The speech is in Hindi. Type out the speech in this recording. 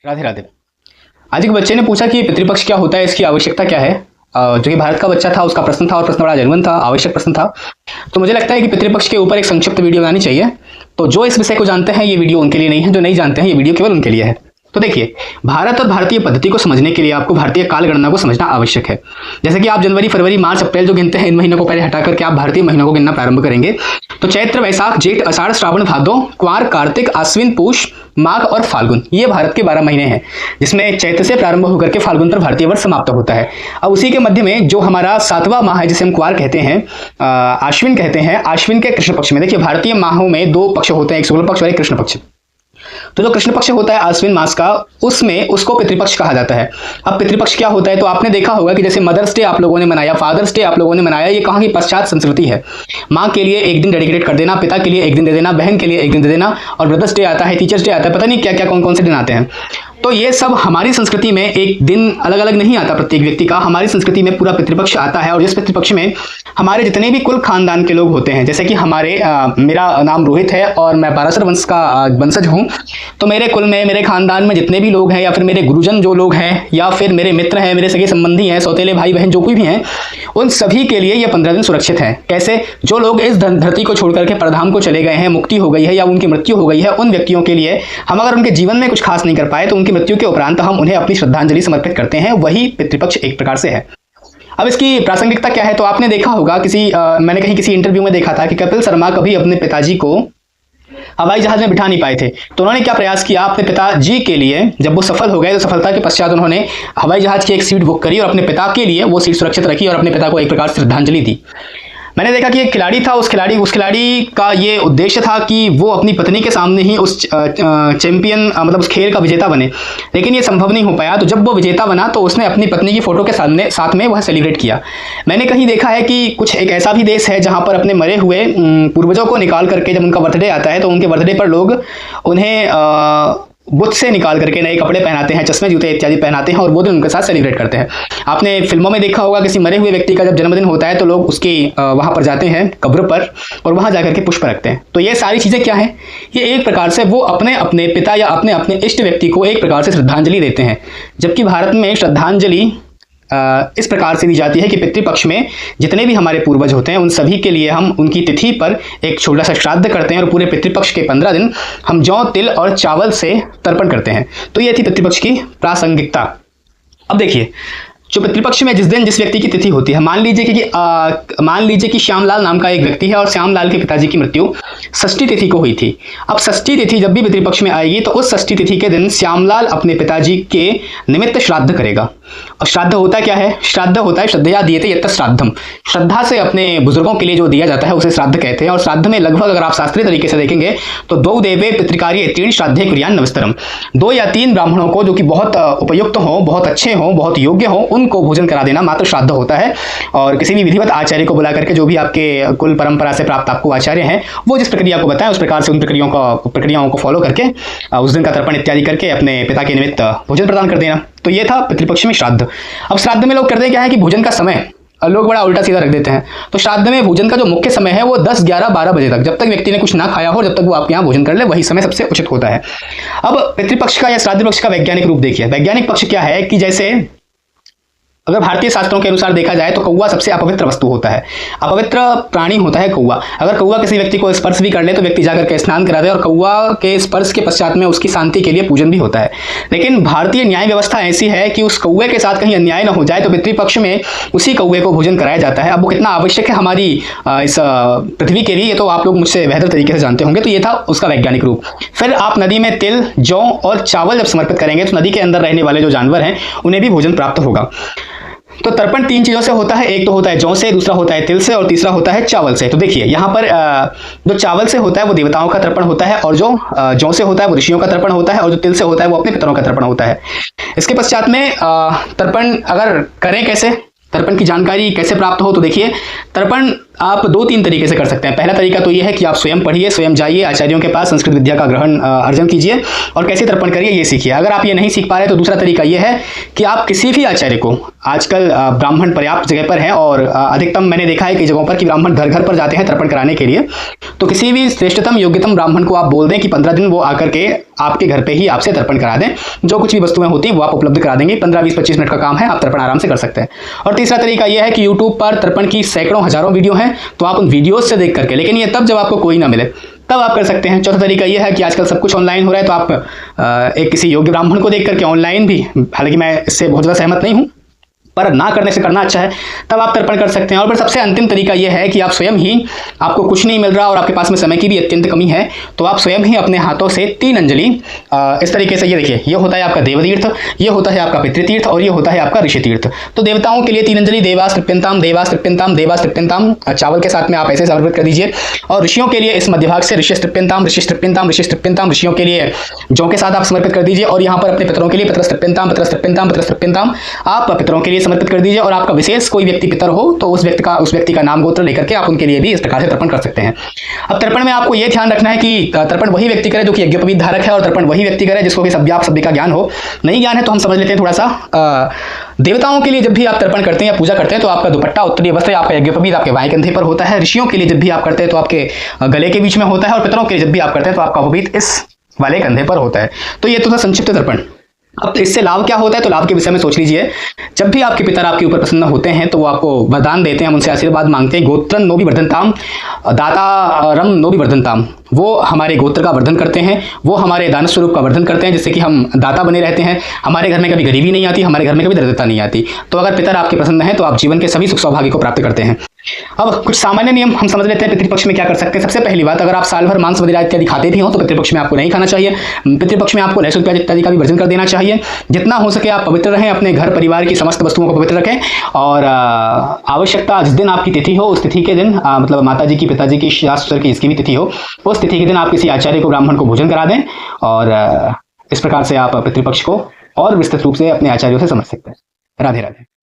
राधे राधे। आज एक बच्चे ने पूछा कि पितृपक्ष क्या होता है, इसकी आवश्यकता क्या है। जो कि भारत का बच्चा था, उसका प्रश्न था और प्रश्न बड़ा जेन्युइन था, आवश्यक प्रश्न था। तो मुझे लगता है कि पितृपक्ष के ऊपर एक संक्षिप्त वीडियो बनानी चाहिए। तो जो इस विषय को जानते हैं ये वीडियो उनके लिए नहीं है, जो नहीं जानते हैं ये वीडियो केवल उनके लिए है। तो देखिए, भारत और भारतीय पद्धति को समझने के लिए आपको भारतीय काल गणना को समझना आवश्यक है। जैसे कि आप जनवरी, फरवरी, मार्च, अप्रैल जो गिनते हैं, इन महीनों को पहले हटा करके आप भारतीय महीनों को गिनना प्रारंभ करेंगे तो चैत्र, वैशाख, जेठ, आषाढ़, श्रावण, भादो, क्वार, कार्तिक, आश्विन, पूष, माघ और फाल्गुन, ये भारत के 12 महीने हैं, जिसमें चैत्र से प्रारंभ होकर के फाल्गुन पर भारतीय वर्ष समाप्त होता है। अब उसी के मध्य में जो हमारा 7वां माह है, जिसे हम क्वार कहते हैं, आश्विन कहते हैं, आश्विन के कृष्ण पक्ष में, देखिए भारतीय माहों में 2 पक्ष होते हैं, एक शुक्ल पक्ष और एक कृष्ण पक्ष। तो जो कृष्ण पक्ष होता है आश्विन मास का, उसमें उसको पितृपक्ष कहा जाता है। अब पितृपक्ष क्या होता है, तो आपने देखा होगा कि जैसे मदर्स डे आप लोगों ने मनाया, फादर्स डे आप लोगों ने मनाया, ये कहाँ की पश्चात संस्कृति है। माँ के लिए एक दिन डेडिकेट कर देना, पिता के लिए एक दिन दे देना, बहन के लिए एक दिन दे देना, और ब्रदर्स डे आता है, टीचर्स डे आता है, पता नहीं क्या क्या कौन कौन से दिन आते हैं। तो ये सब हमारी संस्कृति में एक दिन अलग अलग नहीं आता प्रत्येक व्यक्ति का, हमारी संस्कृति में पूरा पितृपक्ष आता है। और जिस पितृपक्ष में हमारे जितने भी कुल खानदान के लोग होते हैं, जैसे कि हमारे मेरा नाम रोहित है और मैं पाराशर वंश का वंशज हूँ, तो मेरे कुल में, मेरे खानदान में जितने भी लोग हैं, या फिर मेरे गुरुजन जो लोग हैं, या फिर मेरे मित्र हैं, मेरे सगे संबंधी हैं, सौतेले भाई बहन जो कोई भी हैं, उन सभी के लिए ये 15 दिन सुरक्षित है। कैसे? जो लोग इस धरती को छोड़ करके परधाम को चले गए हैं, मुक्ति हो गई है या उनकी मृत्यु हो गई है, उन व्यक्तियों के लिए हम अगर उनके जीवन में कुछ खास नहीं कर पाए तो उनकी मृत्यु के उपरांत हम उन्हें अपनी श्रद्धांजलि समर्पित करते हैं, वही पितृपक्ष एक प्रकार से है। अब इसकी प्रासंगिकता क्या है, तो आपने देखा होगा मैंने कहीं किसी इंटरव्यू में देखा था कि कपिल शर्मा कभी अपने पिताजी को हवाई जहाज में बिठा नहीं पाए थे, तो उन्होंने क्या प्रयास किया, अपने पिताजी के लिए जब वो सफल हो गए तो सफलता के पश्चात उन्होंने हवाई जहाज की एक सीट बुक करी और अपने पिता के लिए वो सीट सुरक्षित रखी और अपने पिता को एक प्रकार से श्रद्धांजलि दी। मैंने देखा कि एक खिलाड़ी था, उस खिलाड़ी का ये उद्देश्य था कि वो अपनी पत्नी के सामने ही उस चैंपियन मतलब उस खेल का विजेता बने, लेकिन ये संभव नहीं हो पाया। तो जब वो विजेता बना तो उसने अपनी पत्नी की फोटो के साथ में वह सेलिब्रेट किया। मैंने कहीं देखा है कि कुछ एक ऐसा भी देश है जहां पर अपने मरे हुए पूर्वजों को निकाल करके जब उनका बर्थडे आता है तो उनके बर्थडे पर लोग उन्हें बुत से निकाल करके नए कपड़े पहनाते हैं, चश्मे जूते इत्यादि पहनाते हैं और वो दिन उनके साथ सेलिब्रेट करते हैं। आपने फिल्मों में देखा होगा किसी मरे हुए व्यक्ति का जब जन्मदिन होता है तो लोग उसकी वहां पर जाते हैं कब्र पर और वहां जाकर के पुष्प रखते हैं। तो ये सारी चीजें क्या हैं, ये एक प्रकार से वो अपने अपने पिता या अपने अपने इष्ट व्यक्ति को एक प्रकार से श्रद्धांजलि देते हैं। जबकि भारत में श्रद्धांजलि इस प्रकार से दी जाती है कि पितृपक्ष में जितने भी हमारे पूर्वज होते हैं उन सभी के लिए हम उनकी तिथि पर एक छोटा सा श्राद्ध करते हैं और पूरे पितृपक्ष के 15 दिन हम जौ, तिल और चावल से तर्पण करते हैं। तो ये थी पितृपक्ष की प्रासंगिकता। अब देखिए, जो पितृपक्ष में जिस दिन जिस व्यक्ति की तिथि होती है, मान लीजिए कि श्यामलाल नाम का एक व्यक्ति है और श्यामलाल के पिताजी की मृत्यु षष्ठी तिथि को हुई थी। अब षष्ठी तिथि जब भी पितृपक्ष में आएगी तो उस षष्ठी तिथि के दिन श्यामलाल अपने पिताजी के निमित्त श्राद्ध करेगा। और श्राद्ध होता क्या है? श्राद्ध होता है श्रद्धया दीयते यत् श्राद्धम, श्रद्धा से अपने बुजुर्गों के लिए जो दिया जाता है उसे श्राद्ध कहते हैं। और श्राद्ध में लगभग अगर आप शास्त्रीय तरीके से देखेंगे तो 2 देवे पितृकार्य 3 श्राद्धे कुर्यान नविस्तरम, 2 या 3 ब्राह्मणों को जो कि बहुत उपयुक्त हो, बहुत अच्छे हो, बहुत योग्य हो, उनको भोजन करा देना मात्र श्राद्ध होता है। और किसी भी विधिवत आचार्य को बुला करके, जो भी आपके कुल परंपरा से प्राप्त आपको आचार्य हैं, वो जिस प्रक्रिया को बताएं उस प्रकार से उन प्रक्रियाओं को फॉलो करके उस दिन का तर्पण इत्यादि करके अपने पिता के निमित्त भोजन प्रदान कर देना। तो ये था पितृपक्ष में श्राद्ध। अब श्राद्ध में लोग करते क्या है कि भोजन का समय लोग बड़ा उल्टा सीधा रख देते हैं। तो श्राद्ध में भोजन का जो मुख्य समय है वो 10, 11, 12 बजे तक, जब तक व्यक्ति ने कुछ ना खाया हो, जब तक वो आपके यहाँ भोजन कर ले, वही समय सबसे उचित होता है। अब पितृपक्ष का या श्राद्ध पक्ष का वैज्ञानिक रूप देखिए। वैज्ञानिक पक्ष क्या है कि जैसे अगर भारतीय शास्त्रों के अनुसार देखा जाए तो कौवा सबसे अपवित्र वस्तु होता है, अपवित्र प्राणी होता है कौवा। अगर कौवा किसी व्यक्ति को स्पर्श भी कर ले तो व्यक्ति जाकर के स्नान करा दे और कौवा के स्पर्श के पश्चात में उसकी शांति के लिए पूजन भी होता है। लेकिन भारतीय न्याय व्यवस्था ऐसी है कि उस कौवे के साथ कहीं अन्याय न हो जाए तो पितृपक्ष में उसी कौवे को भोजन कराया जाता है। अब वो कितना आवश्यक है हमारी इस पृथ्वी के लिए, ये तो आप लोग मुझसे बेहतर तरीके से जानते होंगे। तो ये था उसका वैज्ञानिक रूप। फिर आप नदी में तिल, जौ और चावल जब समर्पित करेंगे तो नदी के अंदर रहने वाले जो जानवर हैं उन्हें भी भोजन प्राप्त होगा। तो तर्पण 3 चीजों से होता है, एक तो होता है जौ से, दूसरा होता है तिल से और तीसरा होता है चावल से। तो देखिए यहाँ पर जो चावल से होता है वो देवताओं का तर्पण होता है, और जो जौ से होता है वो ऋषियों का तर्पण होता है, और जो तिल से होता है वो अपने पितरों का तर्पण होता है। इसके पश्चात में तर्पण अगर करें कैसे, तर्पण की जानकारी कैसे प्राप्त हो, तो देखिए तर्पण आप 2-3 तरीके से कर सकते हैं। पहला तरीका तो ये है कि आप स्वयं पढ़िए, स्वयं जाइए आचार्यों के पास, संस्कृत विद्या का ग्रहण अर्जन कीजिए और कैसे तर्पण करिए ये सीखिए। अगर आप ये नहीं सीख पा रहे तो दूसरा तरीका ये है कि आप किसी भी आचार्य को, आजकल ब्राह्मण पर्याप्त जगह पर हैं और अधिकतम मैंने देखा है कई जगहों पर कि ब्राह्मण घर घर पर जाते हैं तर्पण कराने के लिए, तो किसी भी श्रेष्ठतम योग्यतम ब्राह्मण को आप बोल दें कि 15 दिन वो आकर के आपके घर पे ही आपसे तर्पण करा दें। जो कुछ भी वस्तुएं होती हैं वो आप उपलब्ध करा देंगे। 15-20-25 मिनट का काम है, आप तर्पण आराम से कर सकते हैं। और तीसरा तरीका यह है कि यूट्यूब पर तर्पण की सैकड़ों हजारों वीडियो हैं, तो आप उन वीडियोज से देख करके, लेकिन ये तब जब आपको कोई ना मिले तब आप कर सकते हैं। चौथा तरीका यह है कि आजकल सब कुछ ऑनलाइन हो रहा है, तो आप एक किसी योग्य ब्राह्मण को देख करके ऑनलाइन भी, हालांकि मैं इससे बहुत ज़्यादा सहमत नहीं हूँ, पर ना करने से करना अच्छा है, तब आप तर्पण कर सकते हैं। और फिर सबसे अंतिम तरीका यह है कि आप स्वयं ही, आपको कुछ नहीं मिल रहा और आपके पास में समय की भी अत्यंत कमी है, तो आप स्वयं ही अपने हाथों से 3 अंजलि इस तरीके से, ये देखिए, ये होता है आपका देवतीर्थ, ये होता है आपका पितृतीर्थ और ये होता है आपका ऋषि तीर्थ। तो देवताओं के लिए 3 अंजलि देवास तृप्यंताम देवास तृप्यंताम देवास तृप्यंताम चावल के साथ में आप ऐसे समर्पित कर दीजिए। और ऋषियों के लिए इस मध्य भाग से ऋषि तृप्यंताम ऋषि तृप्यंताम ऋषि तृप्यंताम, ऋषियों के लिए जौ के साथ आप समर्पित कर दीजिए। और यहाँ पर अपने पितरों के लिए पितरस तृप्यंताम पितरस तृप्यंताम पितरस तृप्यंताम आप पितरों के लिए समर्पित कर दीजिए। और आपका विशेष कोई व्यक्ति पितर हो तो उस व्यक्ति का नाम गोत्र लेकर के आप उनके लिए भी इस प्रकार से तर्पण कर सकते हैं। अब तर्पण में आपको यह ध्यान रखना है कि तर्पण वही व्यक्ति करे जो कि यज्ञोपवीत धारक है, और तर्पण वही व्यक्ति करे जिसको कि सव्याप शब्द का ज्ञान हो। नहीं ज्ञान है तो हम समझ लेते हैं थोड़ा सा। देवताओं के लिए जब भी आप तर्पण करते हैं या पूजा करते हैं तो आपका दुपट्टा, उत्तरीय वस्त्र, आपका यज्ञोपवीत आपके बाएं कंधे पर होता है। ऋषियों के लिए जब भी आप करते हैं तो आपके गले के बीच में होता है, और पितरों के लिए जब भी आप करते हैं तो आपका उपवीत इस वाले कंधे पर होता है। तो ये तो था संक्षिप्त तर्पण। अब इससे लाभ क्या होता है, तो लाभ के विषय में सोच लीजिए। जब भी आपके पितर आपके ऊपर प्रसन्न होते हैं तो वो आपको वरदान देते हैं, हम उनसे आशीर्वाद मांगते हैं। गोत्रन नो भी वर्धनताम दातारम नो भी वर्धनताम, वो हमारे गोत्र का वर्धन करते हैं, वो हमारे दान स्वरूप का वर्धन करते हैं, जिससे कि हम दाता बने रहते हैं। हमारे घर में कभी गरीबी नहीं आती, हमारे घर में कभी दरिद्रता नहीं आती। तो अगर पितर आपके प्रसन्न हैं तो आप जीवन के सभी सुख सौभाग्य को प्राप्त करते हैं। अब कुछ सामान्य नियम हम समझ लेते हैं पितृपक्ष में क्या कर सकते हैं। सबसे पहली बात, अगर आप साल भर मांस मदिरा इत्यादि खाते भी हो तो पितृपक्ष में आपको नहीं खाना चाहिए। पितृपक्ष में आपको लहसुन प्याज इत्यादि का भी वर्जन कर देना चाहिए। जितना हो सके आप पवित्र रहें, अपने घर परिवार की समस्त वस्तुओं को पवित्र रखें। और आवश्यकता जिस दिन आपकी तिथि हो उस तिथि के दिन, मतलब माता जी की, पिताजी की, सास ससुर की, इसकी भी तिथि हो, उस तिथि के दिन आप किसी आचार्य को, ब्राह्मण को भोजन करा दें। और इस प्रकार से आप पितृपक्ष को और विस्तृत रूप से अपने आचार्यों से समझ सकते हैं। राधे राधे।